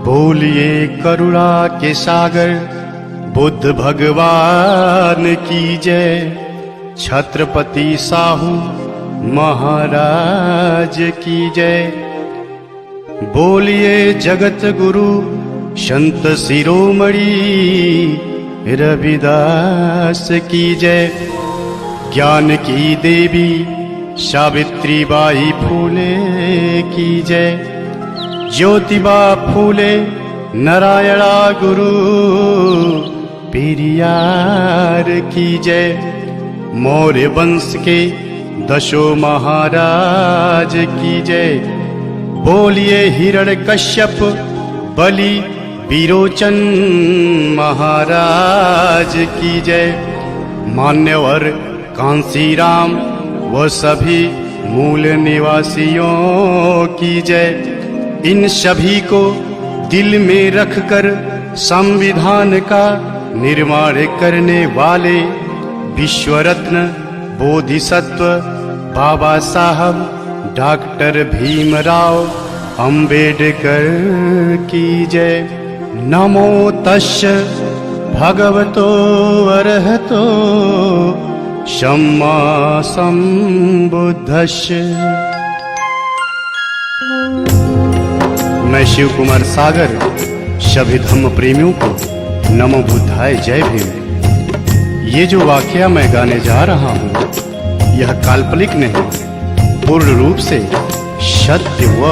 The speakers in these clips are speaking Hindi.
बोलिए करुणा के सागर बुद्ध भगवान की जय। छत्रपति साहू महाराज की जय। बोलिए जगत गुरु संत शिरोमणि रविदास की जय। ज्ञान की देवी सावित्री बाई फूले की जय। ज्योतिबा फूले नारायणा गुरु पेरियार की जय। मौर्य वंश के दशो महाराज की जय। बोलिए हिरण्यकश्यप बलि विरोचन महाराज की जय। मान्यवर कांसीराम व सभी मूल निवासियों की जय। इन सभी को दिल में रखकर संविधान का निर्माण करने वाले विश्व रत्न बोधिसत्व बाबा साहब डॉक्टर भीमराव अंबेडकर की जय। नमो तस्य भगवतो अरहतो सम्मा संबुद्धस्य। मैं शिव कुमार सागर सभी धम्म प्रेमियों को नमो बुद्धाय जय भीम। ये जो वाकया मैं गाने जा रहा हूँ यह काल्पनिक नहीं, पूर्ण रूप से सत्य व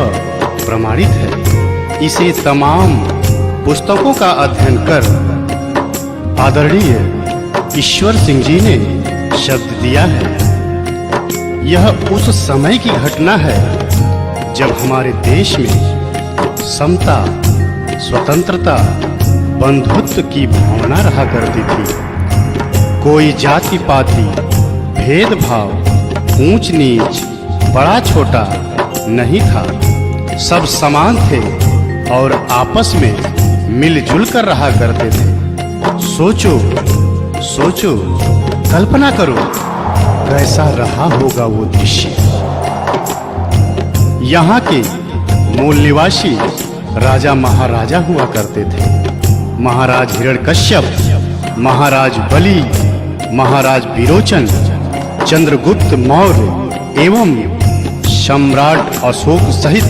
प्रमाणित है। इसे तमाम पुस्तकों का अध्ययन कर आदरणीय ईश्वर सिंह जी ने शब्द दिया है। यह उस समय की घटना है जब हमारे देश में समता, स्वतंत्रता, बंधुत्व की भावना रहा करती थी। कोई जाति पाति, भेदभाव, ऊंच नीच, बड़ा छोटा नहीं था। सब समान थे और आपस में मिलजुल कर रहा करते थे। सोचो सोचो, कल्पना करो कैसा रहा होगा वो दृश्य। यहाँ के मूल निवासी राजा महाराजा हुआ करते थे। महाराज हिरण्यकश्यप, महाराज बलि, महाराज विरोचन, चंद्रगुप्त मौर्य एवं सम्राट अशोक सहित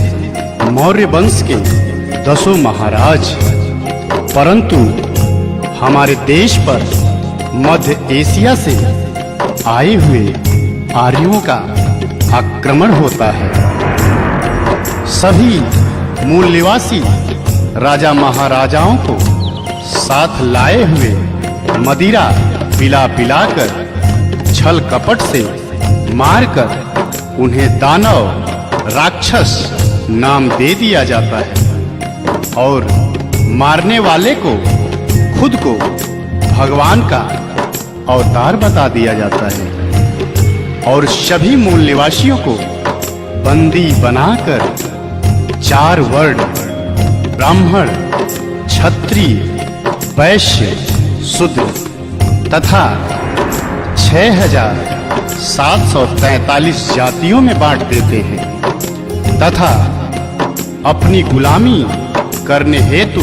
मौर्य वंश के 10 महाराज। परंतु हमारे देश पर मध्य एशिया से आए हुए आर्यों का आक्रमण होता है। सभी मूल निवासी राजा महाराजाओं को साथ लाए हुए मदिरा पिला पिलाकर छल कपट से मारकर उन्हें दानव, राक्षस नाम दे दिया जाता है और मारने वाले को खुद को भगवान का अवतार बता दिया जाता है और सभी मूल निवासियों को बंदी बनाकर 4 वर्ण ब्राह्मण, क्षत्रिय, वैश्य, शूद्र तथा 6743 जातियों में बांट देते हैं तथा अपनी गुलामी करने हेतु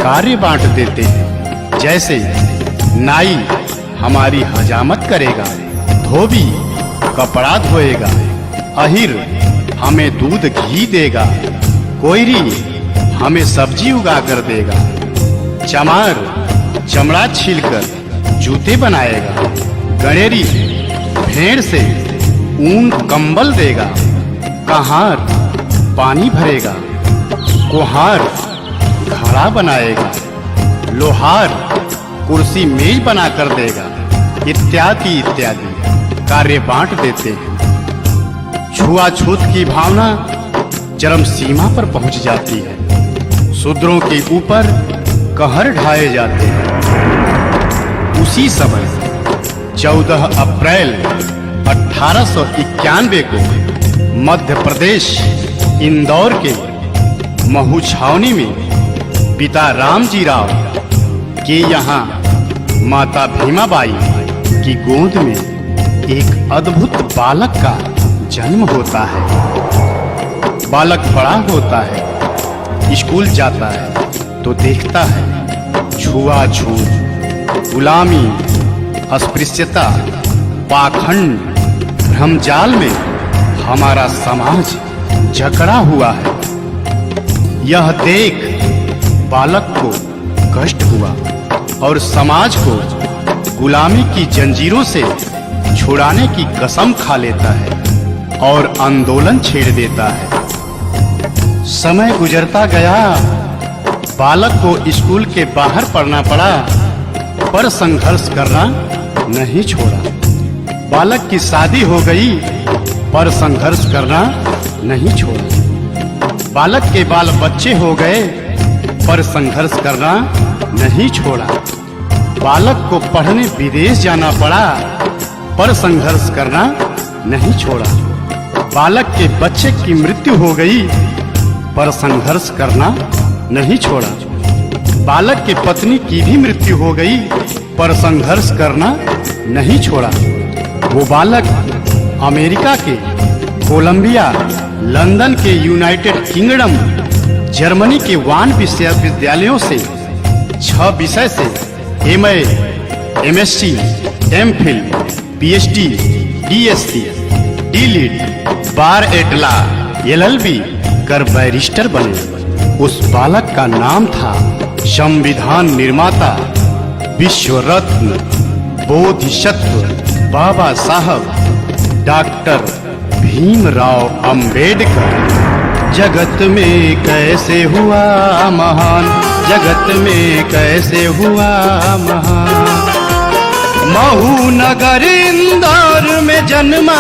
कार्य बांट देते हैं। जैसे नाई हमारी हजामत करेगा, धोबी कपड़ा धोएगा, अहिर हमें दूध घी देगा, कोयरी हमें सब्जी उगा कर देगा, चमार चमड़ा छीलकर जूते बनाएगा, गणेरी भेड़ से ऊन कंबल देगा, कहार पानी भरेगा, कुम्हार घड़ा बनाएगा, लोहार कुर्सी मेज बना कर देगा, इत्यादि इत्यादि कार्य बांट देते हैं। छुआछूत की भावना चरम सीमा पर पहुंच जाती है। शूद्रों के ऊपर कहर ढाए जाते हैं। उसी समय 14 अप्रैल 1891 को मध्य प्रदेश इंदौर के महू छावनी में पिता रामजी राव के यहाँ माता भीमाबाई की गोद में एक अद्भुत बालक का जन्म होता है। बालक बड़ा होता है स्कूल जाता है तो देखता है छुआछूत, गुलामी, अस्पृश्यता, पाखंड, भ्रमजाल में हमारा समाज जकड़ा हुआ है। यह देख बालक को कष्ट हुआ और समाज को गुलामी की जंजीरों से छुड़ाने की कसम खा लेता है और आंदोलन छेड़ देता है। समय गुजरता गया, बालक को स्कूल के बाहर पढ़ना पड़ा, पर संघर्ष करना नहीं छोड़ा। बालक की शादी हो गई, पर संघर्ष करना नहीं छोड़ा। बालक के बाल बच्चे हो गए, पर संघर्ष करना नहीं छोड़ा। बालक को पढ़ने विदेश जाना पड़ा, पर संघर्ष करना नहीं छोड़ा। बालक के बच्चे की मृत्यु हो गई, पर संघर्ष करना नहीं छोड़ा। बालक की पत्नी की भी मृत्यु हो गई, पर संघर्ष करना नहीं छोड़ा। वो बालक अमेरिका के कोलंबिया, लंदन के यूनाइटेड किंगडम, जर्मनी के वान विश्वविद्यालयों से 6 विषय से MA, MSc, MPhil, PhD, DSc, DLiD, बार एट लॉ, LLB कर बैरिस्टर बने। उस बालक का नाम था संविधान निर्माता, विश्व रत्न, बोधिसत्व बाबा साहब डॉक्टर भीमराव अंबेडकर। जगत में कैसे हुआ महान, जगत में कैसे हुआ महान। महू नगर इंदौर में जन्मा,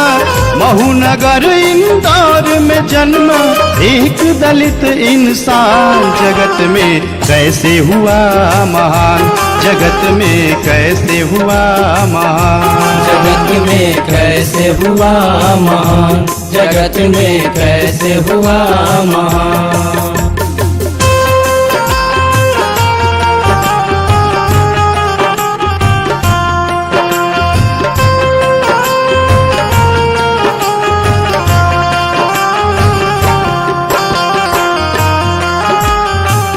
महू नगर इंदौर में जन्मा एक दलित इंसान। जगत में कैसे हुआ महान, जगत में कैसे हुआ महान। जगत में कैसे हुआ महान, जगत में कैसे हुआ महान।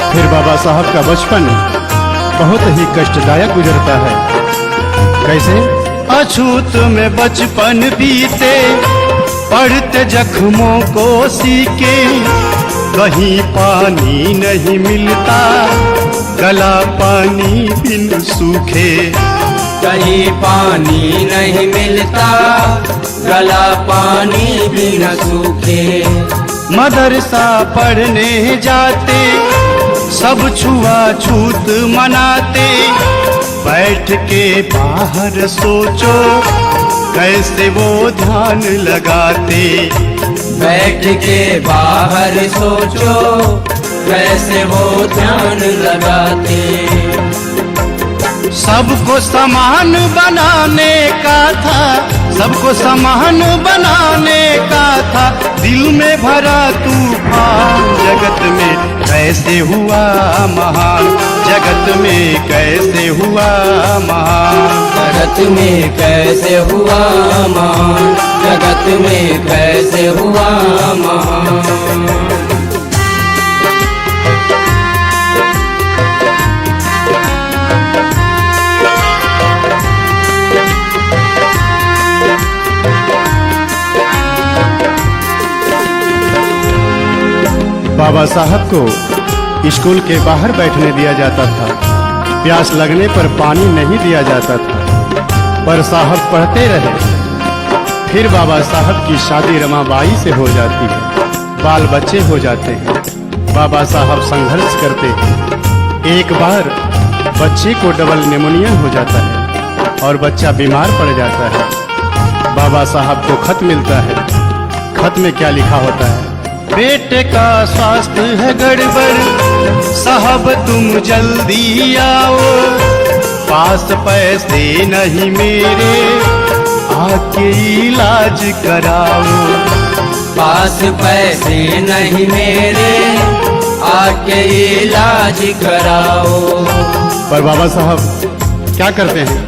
फिर बाबा साहब का बचपन बहुत ही कष्टदायक गुजरता है। कैसे? अछूत में बचपन बीते, पढ़ते जख्मों को सीके। कहीं पानी नहीं मिलता, गला पानी बिन सूखे। कहीं पानी नहीं मिलता, गला पानी बिन सूखे। मदरसा पढ़ने जाते, सब छुआछूत मनाते। बैठ के बाहर सोचो, कैसे वो ध्यान लगाते। बैठ के बाहर सोचो, कैसे वो ध्यान लगाते। सबको समान बनाने का था, सबको समान बनाने का था। दिल में भरा तूफान, जगत में कैसे हुआ महान, जगत में कैसे हुआ महान। जगत में कैसे हुआ महान, जगत में कैसे हुआ महान। बाबा साहब को स्कूल के बाहर बैठने दिया जाता था। प्यास लगने पर पानी नहीं दिया जाता था, पर साहब पढ़ते रहे। फिर बाबा साहब की शादी रमाबाई से हो जाती है, बाल बच्चे हो जाते हैं। बाबा साहब संघर्ष करते हैं। एक बार बच्चे को डबल निमोनिया हो जाता है और बच्चा बीमार पड़ जाता है। बाबा साहब को खत मिलता है। खत में क्या लिखा होता है? बेटे का स्वास्थ्य है गड़बड़, साहब तुम जल्दी आओ। पास पैसे नहीं मेरे, आके इलाज कराओ। पास पैसे नहीं मेरे, आके इलाज कराओ। पर बाबा साहब क्या करते हैं?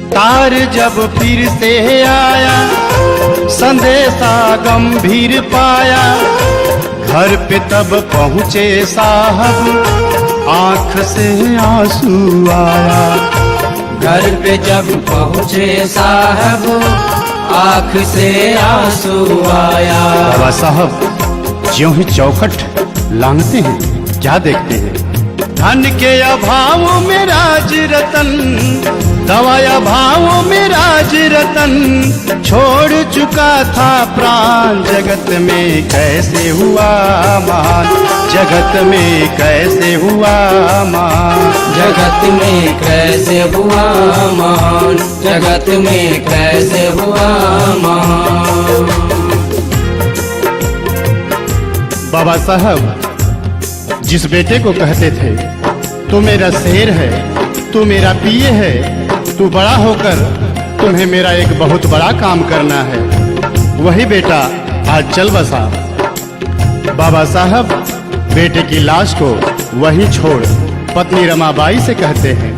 तार जब फिर से आया, संदेशा गंभीर पाया। घर पे तब पहुँचे साहब आँख से आंसू आया। घर पे जब पहुँचे साहब आँख से आंसू आया। बाबा साहब ज्यों ही चौखट लांघते हैं क्या देखते हैं? धन के अभाव में राज रतन, दवाया भाव में राज रतन छोड़ चुका था प्राण। जगत में कैसे हुआ महान, जगत में कैसे हुआ महान, जगत में कैसे हुआ महान, जगत में कैसे हुआ महान। बाबा साहब जिस बेटे को कहते थे तू मेरा शेर है, तू मेरा पिए है, तू बड़ा होकर तुम्हें मेरा एक बहुत बड़ा काम करना है, वही बेटा आज चल बसा। बाबा साहब बेटे की लाश को वहीं छोड़ पत्नी रमाबाई से कहते हैं,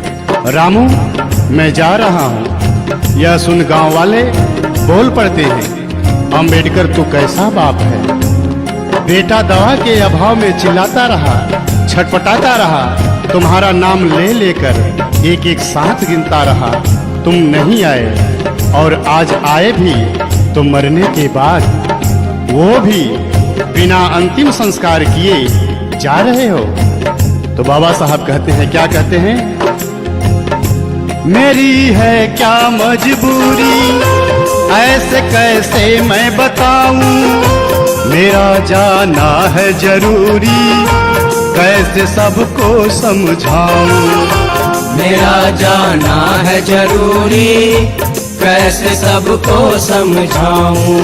रामू मैं जा रहा हूँ। यह सुन गांव वाले बोल पड़ते हैं, अंबेडकर तू कैसा बाप है। बेटा दवा के अभाव में चिल्लाता रहा, छटपटाता रहा, तुम्हारा नाम ले लेकर एक एक सांस गिनता रहा। तुम नहीं आए और आज आए भी तो मरने के बाद, वो भी बिना अंतिम संस्कार किए जा रहे हो। तो बाबा साहब कहते हैं, क्या कहते हैं? मेरी है क्या मजबूरी ऐसे कैसे मैं बताऊं, मेरा जाना है जरूरी कैसे सबको समझाऊं। मेरा जाना है जरूरी कैसे सबको समझाऊं।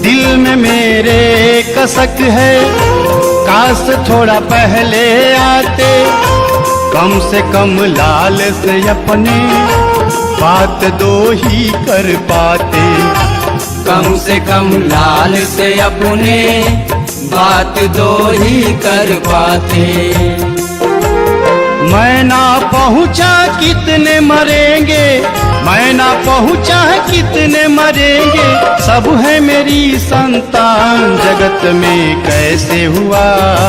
दिल में मेरे कसक है काश थोड़ा पहले आते, कम से कम लाल से अपने बात दो ही कर पाते। कम से कम लाल से अपने बात दो ही कर पाते। मैं ना पहुंचा कितने मरेंगे, मैं ना पहुंचा कितने मरेंगे, सब है मेरी संतान। जगत में कैसे हुआ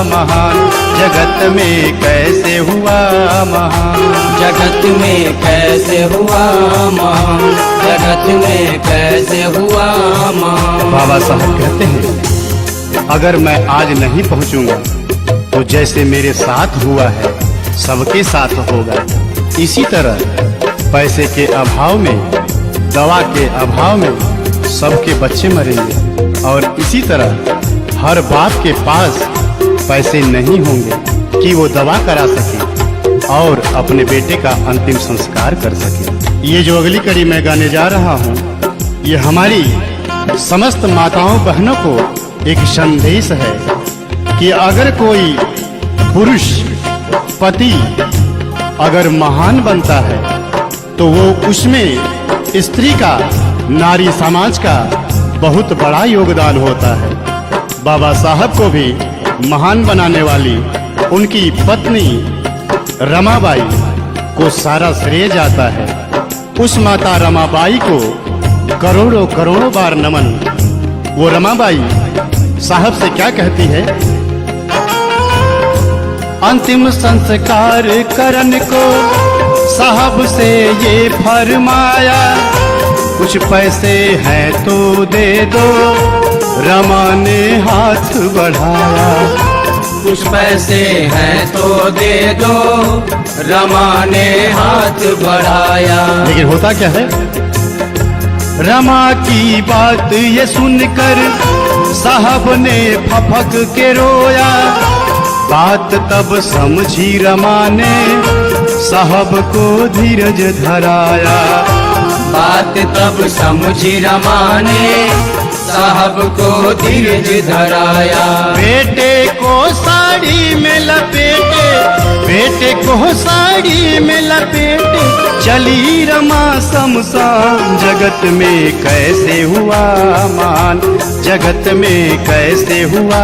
महान, जगत में कैसे हुआ महान, जगत में कैसे हुआ महान, जगत में कैसे हुआ महान। बाबा साहब कहते हैं, अगर मैं आज नहीं पहुंचूंगा तो जैसे मेरे साथ हुआ है सबके साथ होगा। इसी तरह पैसे के अभाव में, दवा के अभाव में सबके बच्चे मरेंगे और इसी तरह हर बाप के पास पैसे नहीं होंगे कि वो दवा करा सके और अपने बेटे का अंतिम संस्कार कर सके। ये जो अगली कड़ी मैं गाने जा रहा हूँ, ये हमारी समस्त माताओं बहनों को एक संदेश है कि अगर कोई पुरुष पति अगर महान बनता है तो वो उसमें स्त्री का, नारी समाज का बहुत बड़ा योगदान होता है। बाबा साहब को भी महान बनाने वाली उनकी पत्नी रमाबाई को सारा श्रेय जाता है। उस माता रमाबाई को करोड़ों करोड़ों बार नमन। वो रमाबाई साहब से क्या कहती है? अंतिम संस्कार करन को साहब से ये फरमाया, कुछ पैसे हैं तो दे दो, रमा ने हाथ बढ़ाया। कुछ पैसे हैं तो दे दो, रमा ने हाथ बढ़ाया। लेकिन होता क्या है? रमा की बात ये सुनकर साहब ने फपक के रोया। बात तब समझी रमा ने साहब को धीरज धराया। बात तब समझी रमा ने साहब को धीरज धराया। बेटे को साड़ी में लपेटे, बेटे को साड़ी में लपेटे चली रमा शमशान। जगत में कैसे हुआ मान, जगत में कैसे हुआ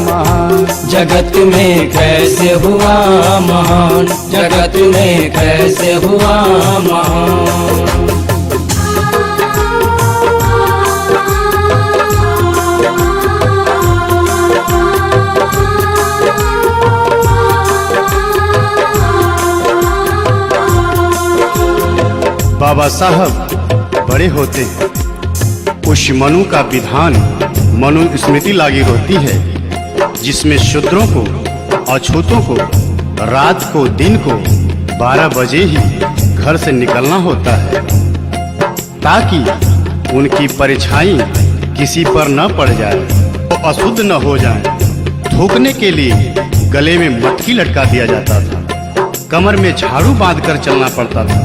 मान, जगत में कैसे हुआ महान, जगत में कैसे हुआ महान। बाबा साहब बड़े होते हैं। उस मनु का विधान मनु स्मृति लागू होती है, जिसमें शूद्रों को, अछूतों को रात को, दिन को 12 बजे ही घर से निकलना होता है, ताकि उनकी परछाई किसी पर न पड़ जाए, वो अशुद्ध न हो जाए। थूकने के लिए गले में मटकी लटका दिया जाता था, कमर में झाड़ू बांधकर चलना पड़ता था।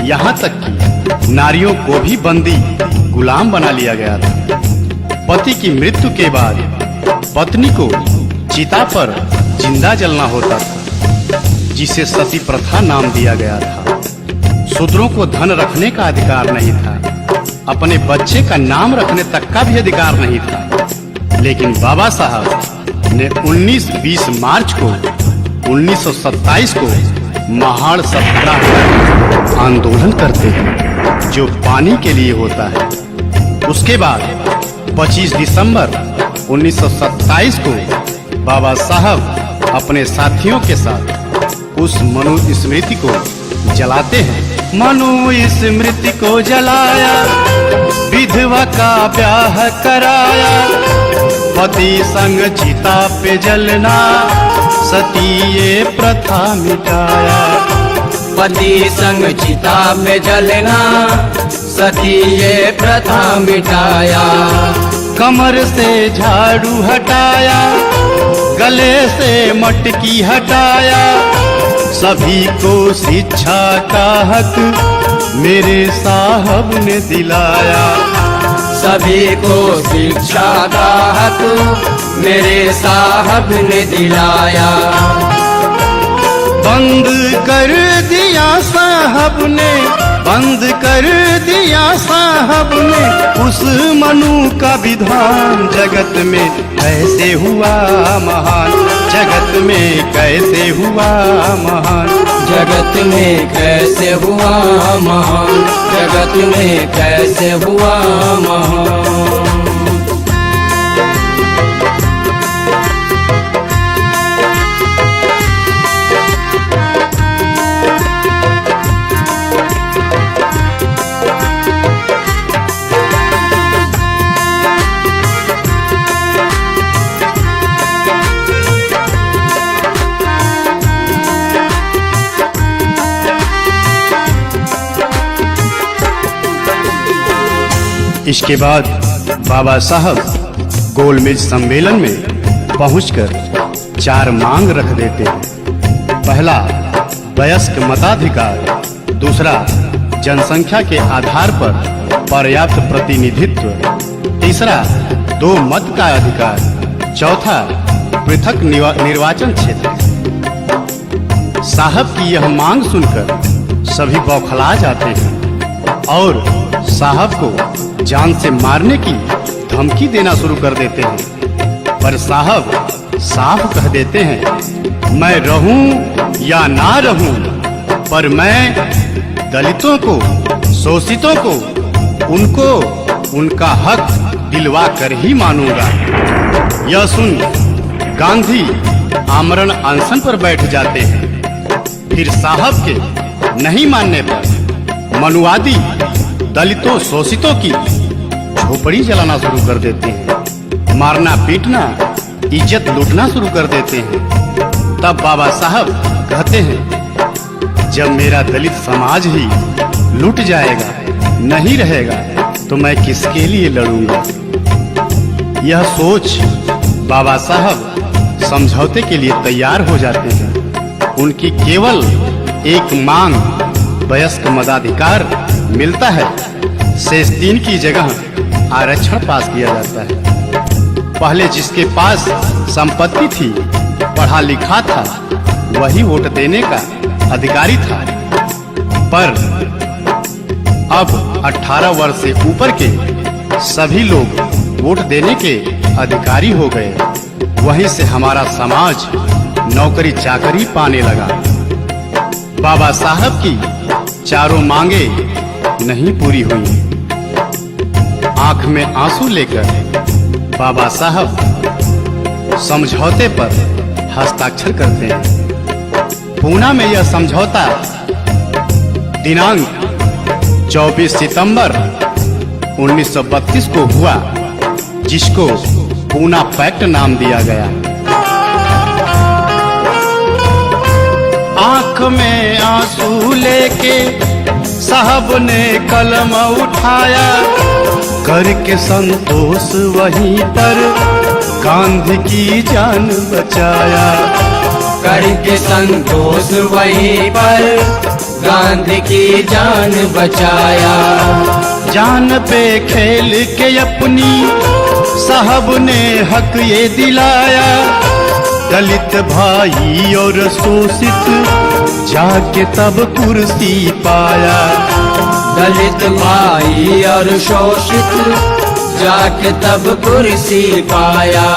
यहाँ तक कि नारियों को भी बंदी गुलाम बना लिया गया था। पति की मृत्यु के बाद पत्नी को चिता पर जिंदा जलना होता था, जिसे सती प्रथा नाम दिया गया था। शूद्रों को धन रखने का अधिकार नहीं था, अपने बच्चे का नाम रखने तक का भी अधिकार नहीं था। लेकिन बाबा साहब ने 19-20 मार्च को 1927 को महाड़ सत्याग्रह आंदोलन करते हैं, जो पानी के लिए होता है। उसके बाद 25 दिसंबर 1927 को बाबा साहब अपने साथियों के साथ उस मनु स्मृति को जलाते हैं। मनु स्मृति को जलाया, विधवा का ब्याह कराया, पति संग चिता पे जलना, सती ये प्रथा मिटाया। पति संग चिता पे जलना, सती ये प्रथा मिटाया। कमर से झाड़ू हटाया, गले से मटकी हटाया, सभी को शिक्षा का हक मेरे साहब ने दिलाया। सभी को शिक्षा का हक मेरे साहब ने दिलाया। बंद कर दिया साहब ने, बंद कर दिया साहब ने उस मनु का विधान। जगत में कैसे हुआ महान, जगत में कैसे हुआ महान, जगत में कैसे हुआ महान, जगत में कैसे हुआ महान। इसके बाद बाबा साहब गोलमेज सम्मेलन में पहुंचकर 4 मांग रख देते हैं। पहला, वयस्क मताधिकार। दूसरा, जनसंख्या के आधार पर पर्याप्त प्रतिनिधित्व। तीसरा, 2 मत का अधिकार। चौथा, पृथक निर्वाचन क्षेत्र। साहब की यह मांग सुनकर सभी बौखला जाते हैं और साहब को जान से मारने की धमकी देना शुरू कर देते हैं। पर साहब साफ कह देते हैं, मैं रहूं या ना रहूं, पर मैं दलितों को, शोषितों को, उनको उनका हक दिलवा कर ही मानूंगा। यह सुन गांधी आमरण अनशन पर बैठ जाते हैं। फिर साहब के नहीं मानने पर मनुवादी दलितों, शोषितों की झोपड़ी जलाना शुरू कर देते हैं, मारना पीटना, इज्जत लूटना शुरू कर देते हैं। तब बाबा साहब कहते हैं, जब मेरा दलित समाज ही लूट जाएगा, नहीं रहेगा, तो मैं किसके लिए लड़ूंगा। यह सोच बाबा साहब समझौते के लिए तैयार हो जाते हैं। उनकी केवल एक मांग, वयस्क मताधिकार मिलता है। शेष 3 की जगह आरक्षण पास किया जाता है। पहले जिसके पास संपत्ति थी, पढ़ा लिखा था, वही वोट देने का अधिकारी था। पर अब 18 वर्ष से ऊपर के सभी लोग वोट देने के अधिकारी हो गए। वहीं से हमारा समाज नौकरी चाकरी पाने लगा। बाबा साहब की चारों मांगे नहीं पूरी हुई। आंख में आंसू लेकर बाबा साहब समझौते पर हस्ताक्षर करते हैं। पूना में यह समझौता दिनांक 24 सितंबर 1932 को हुआ, जिसको पूना पैक्ट नाम दिया गया। आंख में आंसू लेके साहब ने कलम उठाया, करके संतोष वहीं पर गांधी की जान बचाया। करके संतोष वहीं पर गांधी की जान बचाया। जान पे खेल के अपनी साहब ने हक ये दिलाया, दलित भाई और शोषित जाके तब कुर्सी पाया। दलित भाई और शोषित जाके तब कुर्सी पाया।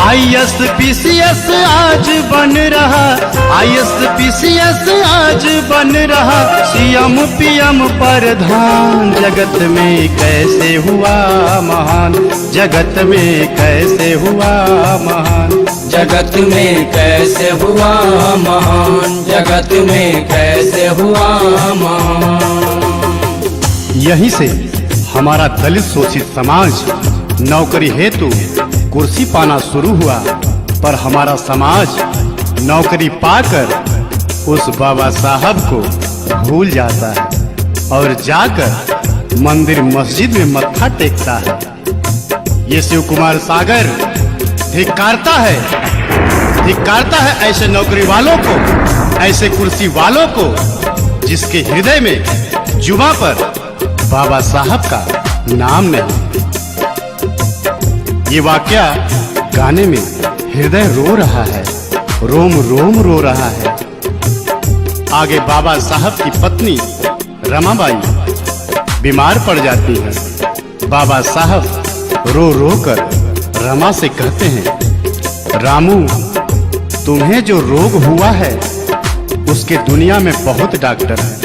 ISPCS आज बन रहा, ISPCS आज बन रहा, CM PM प्रधान। जगत में कैसे हुआ महान, जगत में कैसे हुआ महान, जगत में कैसे हुआ महान, जगत में कैसे हुआ महान। यहीं से हमारा दलित शोषित समाज नौकरी हेतु कुर्सी पाना शुरू हुआ, पर हमारा समाज नौकरी पाकर उस बाबा साहब को भूल जाता है और जाकर मंदिर मस्जिद में मत्था टेकता है। ये शिव कुमार सागर धिक्कारता है ऐसे नौकरी वालों को, ऐसे कुर्सी वालों को, जिसके हृदय में जुबां पर बाबा साहब का नाम नहीं। ये वाकया गाने में हृदय रो रहा है, रोम रोम रो रहा है। आगे बाबा साहब की पत्नी रमाबाई बीमार पड़ जाती है। बाबा साहब रो रो कर रमा से कहते हैं, रामू, तुम्हें जो रोग हुआ है उसके दुनिया में बहुत डॉक्टर हैं,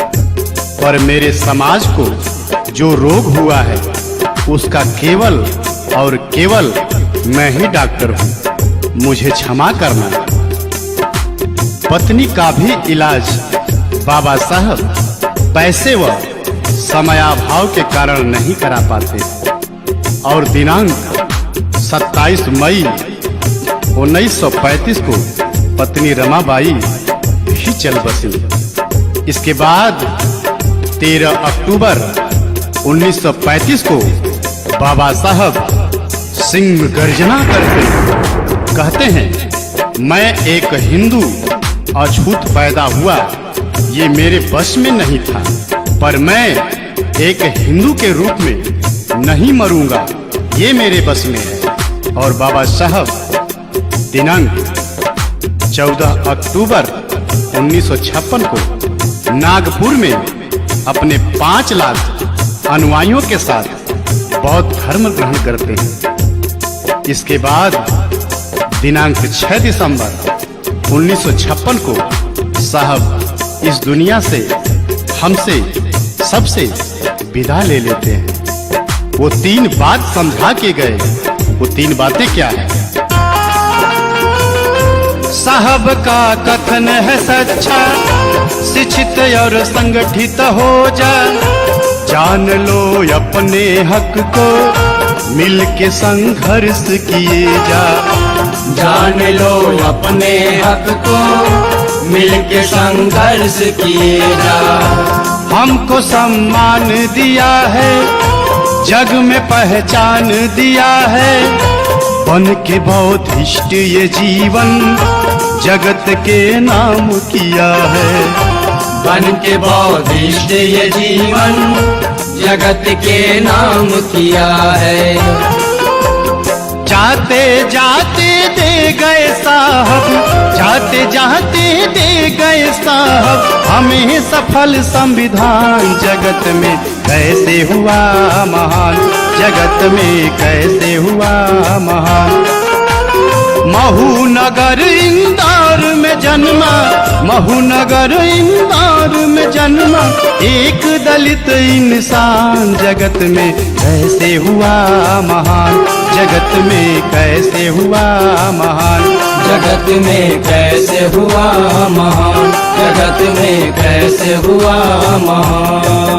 पर मेरे समाज को जो रोग हुआ है उसका केवल और केवल मैं ही डॉक्टर हूँ, मुझे क्षमा करना। पत्नी का भी इलाज बाबा साहब पैसे व समयाभाव के कारण नहीं करा पाते और दिनांक 27 मई 1935 को पत्नी रमाबाई भी चल बसी। इसके बाद 13 अक्टूबर 1935 को बाबा साहब सिंह गर्जना करते कहते हैं, मैं एक हिंदू अछूत पैदा हुआ, ये मेरे बस में नहीं था, पर मैं एक हिंदू के रूप में नहीं मरूंगा, ये मेरे बस में है। और बाबा साहब दिनांक 14 अक्टूबर 1956 को नागपुर में अपने 5 लाख अनुयायियों के साथ बौद्ध धर्म ग्रहण करते हैं। इसके बाद दिनांक 6 दिसंबर 1956 को साहब इस दुनिया से हमसे सबसे विदा ले लेते हैं। वो 3 बात समझा के गए, वो 3 बातें क्या है? साहब का कथन है सच्चा, शिक्षित और संगठित हो जा, जान लो अपने हक को, मिल के संघर्ष किए जा। जान लो अपने हक को, मिल के संघर्ष किए जा। हमको सम्मान दिया है, जग में पहचान दिया है, बन के बौद्धिष्ट ये जीवन जगत के नाम किया है। बन के बौद्धिष्ट ये जीवन जगत के नाम किया है। जाते जाते दे गए साहब, जाते जाते दे गए साहब, हमें सफल संविधान। जगत में कैसे हुआ महान, जगत में कैसे हुआ महान। महू नगर इंदौर में जन्मा, महू नगर इंदौर में जन्मा, एक दलित इंसान। जगत में कैसे हुआ महान, जगत में कैसे हुआ महान, जगत में कैसे हुआ महान। जगत में कैसे हुआ महान।